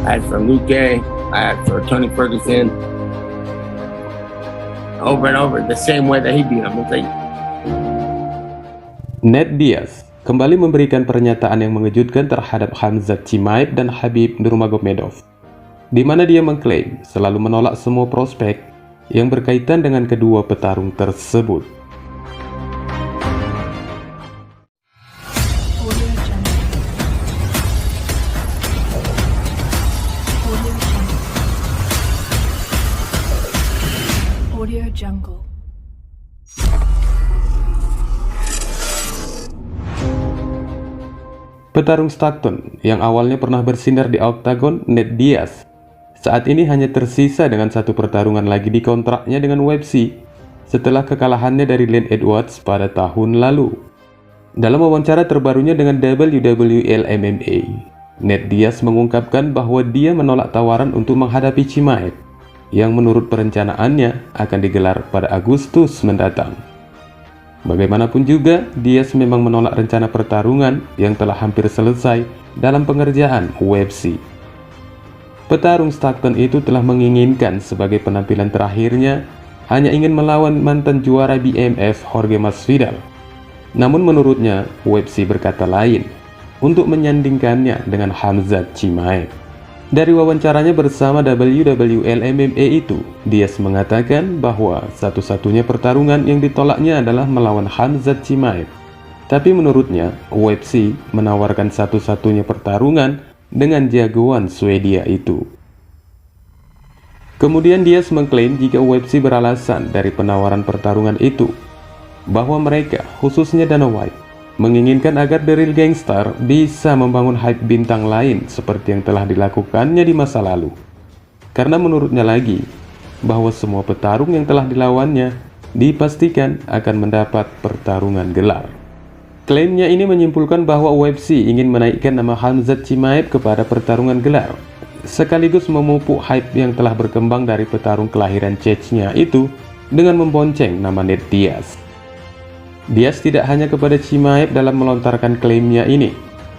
I had for Luke, I had for Tony Ferguson, over and over, the same way that he beat him. It's like, Nate Diaz kembali memberikan pernyataan yang mengejutkan terhadap Khamzat Chimaev dan Khabib Nurmagomedov, di mana dia mengklaim selalu menolak semua prospek yang berkaitan dengan kedua petarung tersebut. Audio Jungle. Petarung Stockton yang awalnya pernah bersinar di Octagon, Nate Diaz, saat ini hanya tersisa dengan satu pertarungan lagi di kontraknya dengan UFC setelah kekalahannya dari Leon Edwards pada tahun lalu. Dalam wawancara terbarunya dengan WWL MMA, Nate Diaz mengungkapkan bahwa dia menolak tawaran untuk menghadapi Chimaev yang menurut perencanaannya akan digelar pada Agustus mendatang. Bagaimanapun juga, Diaz memang menolak rencana pertarungan yang telah hampir selesai dalam pengerjaan UFC. Petarung Stockton itu telah menginginkan sebagai penampilan terakhirnya hanya ingin melawan mantan juara BMF Jorge Masvidal. Namun menurutnya, UFC berkata lain untuk menyandingkannya dengan Khamzat Chimaev. Dari wawancaranya bersama WWL MMA itu, Diaz mengatakan bahwa satu-satunya pertarungan yang ditolaknya adalah melawan Khamzat Chimaev. Tapi menurutnya, UFC menawarkan satu-satunya pertarungan dengan jagoan Swedia itu. Kemudian Diaz mengklaim jika UFC beralasan dari penawaran pertarungan itu, bahwa mereka, khususnya Dana White, menginginkan agar The Real Gangstar bisa membangun hype bintang lain seperti yang telah dilakukannya di masa lalu. Karena menurutnya lagi, bahwa semua petarung yang telah dilawannya dipastikan akan mendapat pertarungan gelar. Klaimnya ini menyimpulkan bahwa UFC ingin menaikkan nama Khamzat Chimaev kepada pertarungan gelar, sekaligus memupuk hype yang telah berkembang dari petarung kelahiran Chechnya itu dengan membonceng nama Nate Diaz. Diaz tidak hanya kepada Chimaev dalam melontarkan klaimnya ini.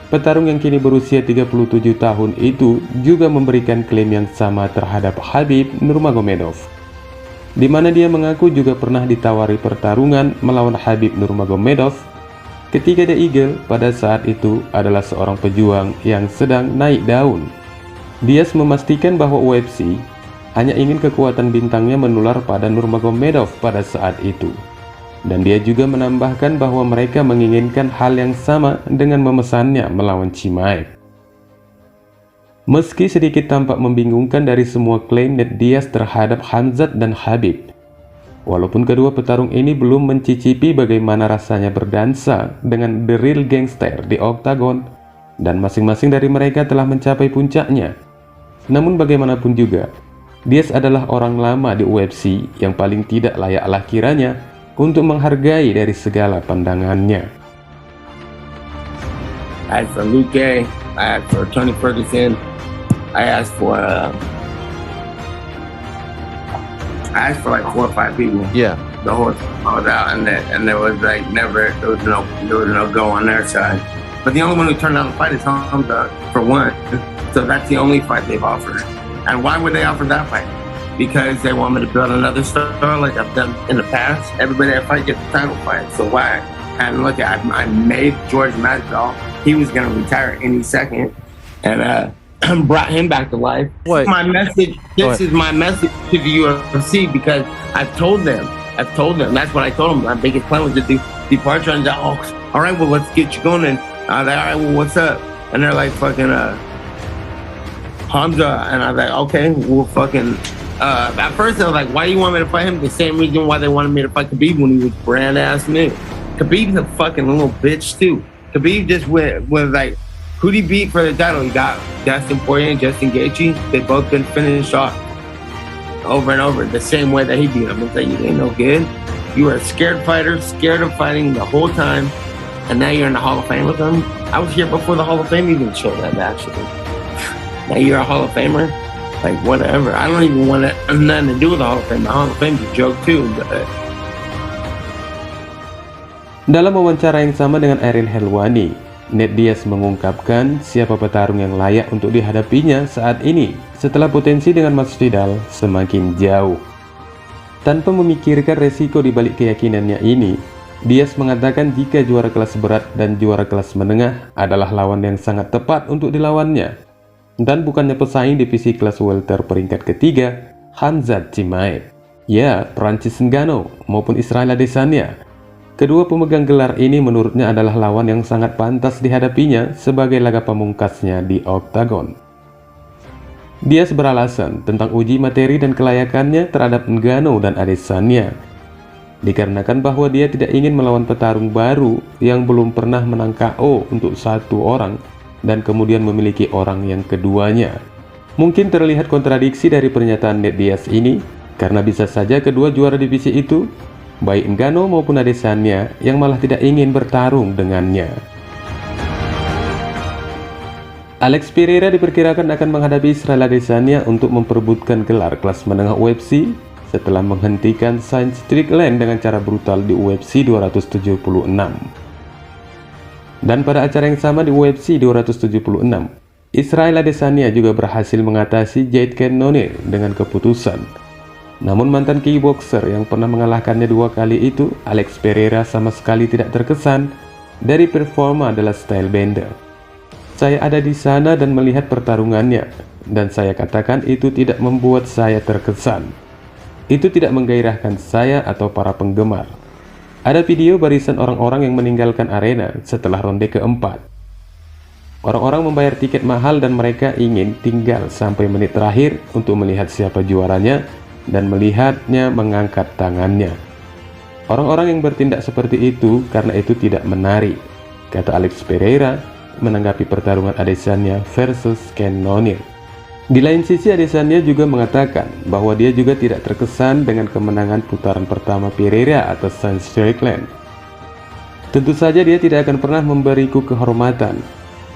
Petarung yang kini berusia 37 tahun itu juga memberikan klaim yang sama terhadap Khabib Nurmagomedov, di mana dia mengaku juga pernah ditawari pertarungan melawan Khabib Nurmagomedov ketika The Eagle pada saat itu adalah seorang pejuang yang sedang naik daun. Diaz memastikan bahwa UFC hanya ingin kekuatan bintangnya menular pada Nurmagomedov pada saat itu. Dan dia juga menambahkan bahwa mereka menginginkan hal yang sama dengan memesannya melawan Chimaev. Meski sedikit tampak membingungkan dari semua klaim Nate Diaz terhadap Khamzat dan Khabib, walaupun kedua petarung ini belum mencicipi bagaimana rasanya berdansa dengan The Real Gangster di Octagon, dan masing-masing dari mereka telah mencapai puncaknya. Namun bagaimanapun juga, Diaz adalah orang lama di UFC yang paling tidak layaklah kiranya untuk menghargai dari segala pandangannya. I had for Luke, I had for Tony Ferguson, I asked for like 4 or 5 people. Yeah. The whole time I was out, and there was like there was no go on their side. But the only one who turned down the fight is Hamza for one. So that's the only fight they've offered. And why would they offer that fight? Because they want me to build another star like I've done in the past. Everybody that fight gets a title fight. So why? And look, I made George Masvidal. He was going to retire any second, and brought him back to life. What? My message. This is my message to the UFC because I've told them. That's what I told them. My biggest plan was to do departure. And all right, well, let's get you going. And I was like, all right, well, what's up? And they're like, fucking Hamza. And I was like, okay, we'll fucking. At first, I was like, why do you want me to fight him? The same reason why they wanted me to fight Khabib when he was brand ass new. Khabib's a fucking little bitch, too. Khabib just went like, who'd he beat for the title? He got Dustin Poirier and Justin Gaethje. They both been finished off over and over the same way that he beat him. It's like, you ain't no good. You were a scared fighter, scared of fighting the whole time, and now you're in the Hall of Fame with them. I was here before the Hall of Fame even showed up, actually. Now you're a Hall of Famer? Like, whatever. I don't even want nothing to do with the Hall of Fame. The Hall of Fame's a joke too. Dalam wawancara yang sama dengan Erin Helwani, Nate Diaz mengungkapkan siapa petarung yang layak untuk dihadapinya saat ini setelah potensi dengan Masvidal semakin jauh. Tanpa memikirkan resiko di balik keyakinannya ini, Diaz mengatakan jika juara kelas berat dan juara kelas menengah adalah lawan yang sangat tepat untuk dilawannya. Dan bukannya pesaing divisi kelas welter peringkat ketiga, Khamzat Chimaev, ya Francis Ngannou maupun Israel Adesanya. Kedua pemegang gelar ini menurutnya adalah lawan yang sangat pantas dihadapinya sebagai laga pamungkasnya di oktagon. Diaz beralasan tentang uji materi dan kelayakannya terhadap Ngannou dan Adesanya, dikarenakan bahwa dia tidak ingin melawan petarung baru yang belum pernah menang KO untuk satu orang dan kemudian memiliki orang yang keduanya. Mungkin terlihat kontradiksi dari pernyataan Nate Diaz ini, karena bisa saja kedua juara divisi itu, baik Ngannou maupun Adesanya, yang malah tidak ingin bertarung dengannya. Alex Pereira diperkirakan akan menghadapi Israel Adesanya untuk memperebutkan gelar kelas menengah UFC setelah menghentikan Sean Strickland dengan cara brutal di UFC 276. Dan pada acara yang sama di UFC 276, Israel Adesanya juga berhasil mengatasi Jared Cannonier dengan keputusan. Namun mantan kickboxer yang pernah mengalahkannya 2 kali itu, Alex Pereira, sama sekali tidak terkesan dari performa adalah stylebender. Saya ada di sana dan melihat pertarungannya, dan saya katakan itu tidak membuat saya terkesan. Itu tidak menggairahkan saya atau para penggemar. Ada video barisan orang-orang yang meninggalkan arena setelah ronde keempat. Orang-orang membayar tiket mahal dan mereka ingin tinggal sampai menit terakhir untuk melihat siapa juaranya dan melihatnya mengangkat tangannya. Orang-orang yang bertindak seperti itu karena itu tidak menarik, kata Alex Pereira menanggapi pertarungan Adesanya versus Cannonier. Di lain sisi, Adesanya juga mengatakan bahwa dia juga tidak terkesan dengan kemenangan putaran pertama Pereira atas Sean Strickland. Tentu saja dia tidak akan pernah memberiku kehormatan,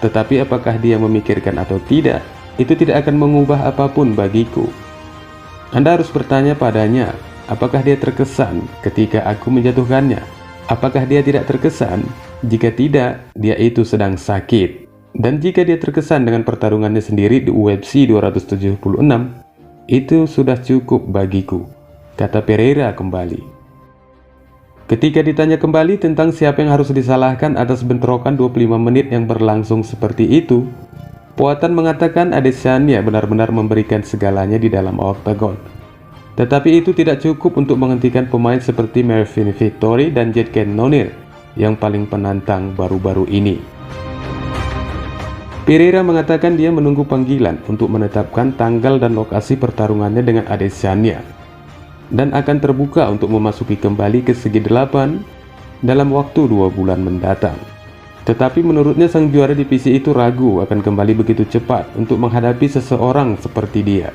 tetapi apakah dia memikirkan atau tidak, itu tidak akan mengubah apapun bagiku. Anda harus bertanya padanya, apakah dia terkesan ketika aku menjatuhkannya? Apakah dia tidak terkesan? Jika tidak, dia itu sedang sakit. Dan jika dia terkesan dengan pertarungannya sendiri di UFC 276, itu sudah cukup bagiku, kata Pereira kembali. Ketika ditanya kembali tentang siapa yang harus disalahkan atas bentrokan 25 menit yang berlangsung seperti itu, Poatan mengatakan Adesanya benar-benar memberikan segalanya di dalam oktagon. Tetapi itu tidak cukup untuk menghentikan pemain seperti Marvin Vettori dan Jared Cannonier yang paling penantang baru-baru ini. Pereira mengatakan dia menunggu panggilan untuk menetapkan tanggal dan lokasi pertarungannya dengan Adesanya dan akan terbuka untuk memasuki kembali ke segi 8 dalam waktu 2 bulan mendatang. Tetapi menurutnya sang juara divisi itu ragu akan kembali begitu cepat untuk menghadapi seseorang seperti dia.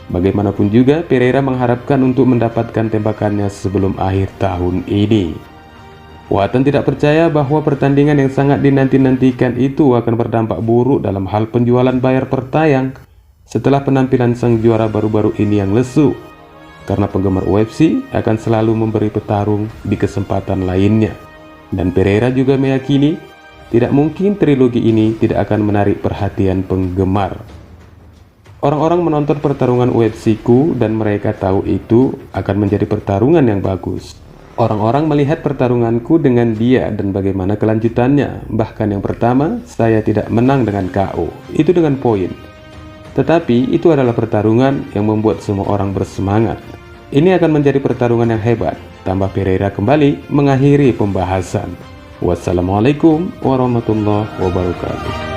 Bagaimanapun juga, Pereira mengharapkan untuk mendapatkan tembakannya sebelum akhir tahun ini. Poatan tidak percaya bahwa pertandingan yang sangat dinanti-nantikan itu akan berdampak buruk dalam hal penjualan bayar per tayang setelah penampilan sang juara baru-baru ini yang lesu, karena penggemar UFC akan selalu memberi petarung di kesempatan lainnya. Dan Pereira juga meyakini tidak mungkin trilogi ini tidak akan menarik perhatian penggemar. Orang-orang menonton pertarungan UFC-ku dan mereka tahu itu akan menjadi pertarungan yang bagus. Orang-orang melihat pertarunganku dengan dia dan bagaimana kelanjutannya. Bahkan yang pertama, saya tidak menang dengan KO, itu dengan poin. Tetapi itu adalah pertarungan yang membuat semua orang bersemangat. Ini akan menjadi pertarungan yang hebat, tambah Pereira kembali mengakhiri pembahasan. Wassalamualaikum warahmatullahi wabarakatuh.